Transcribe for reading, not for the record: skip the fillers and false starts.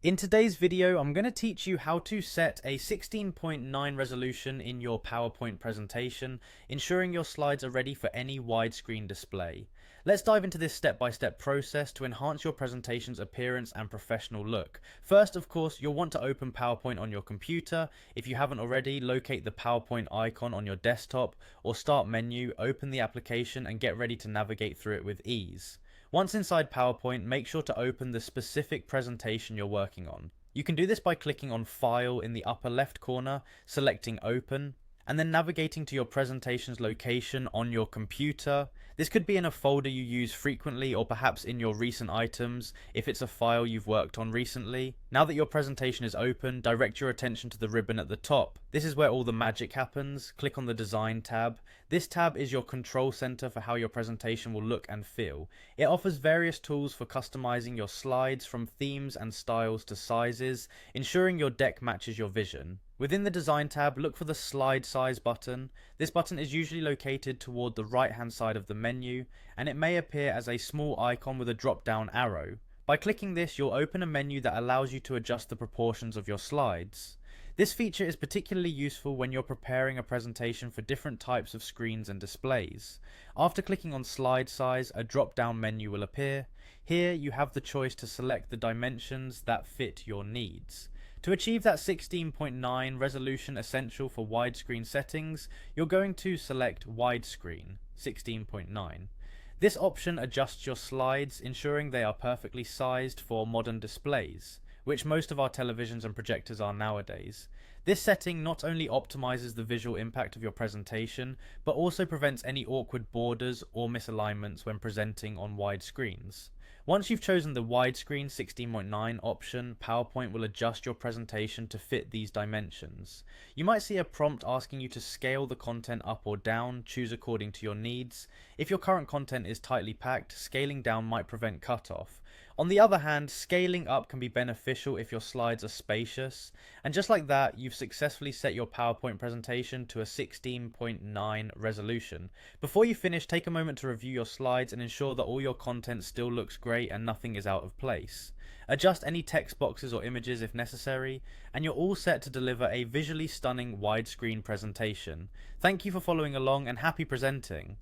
In today's video, I'm going to teach you how to set a 16.9 resolution in your PowerPoint presentation, ensuring your slides are ready for any widescreen display. Let's dive into this step-by-step process to enhance your presentation's appearance and professional look. First, of course, you'll want to open PowerPoint on your computer. If you haven't already, locate the PowerPoint icon on your desktop or Start menu, open the application and get ready to navigate through it with ease. Once inside PowerPoint, make sure to open the specific presentation you're working on. You can do this by clicking on File in the upper left corner, selecting Open, and then navigating to your presentation's location on your computer. This could be in a folder you use frequently or perhaps in your recent items if it's a file you've worked on recently. Now that your presentation is open, direct your attention to the ribbon at the top. This is where all the magic happens. Click on the Design tab. This tab is your control center for how your presentation will look and feel. It offers various tools for customizing your slides, from themes and styles to sizes, ensuring your deck matches your vision. Within the Design tab, look for the Slide Size button. This button is usually located toward the right hand side of the menu, and it may appear as a small icon with a drop down arrow. By clicking this, you'll open a menu that allows you to adjust the proportions of your slides. This feature is particularly useful when you're preparing a presentation for different types of screens and displays. After clicking on Slide Size, a drop down menu will appear. Here you have the choice to select the dimensions that fit your needs. To achieve that 16.9 resolution essential for widescreen settings, you're going to select Widescreen 16.9. This option adjusts your slides, ensuring they are perfectly sized for modern displays, which most of our televisions and projectors are nowadays. This setting not only optimizes the visual impact of your presentation, but also prevents any awkward borders or misalignments when presenting on wide screens. Once you've chosen the widescreen 16.9 option, PowerPoint will adjust your presentation to fit these dimensions. You might see a prompt asking you to scale the content up or down. Choose according to your needs. If your current content is tightly packed, scaling down might prevent cutoff. On the other hand, scaling up can be beneficial if your slides are spacious. And just like that, you've successfully set your PowerPoint presentation to a 16.9 resolution. Before you finish, take a moment to review your slides and ensure that all your content still looks great and nothing is out of place. Adjust any text boxes or images if necessary, and you're all set to deliver a visually stunning widescreen presentation. Thank you for following along and happy presenting.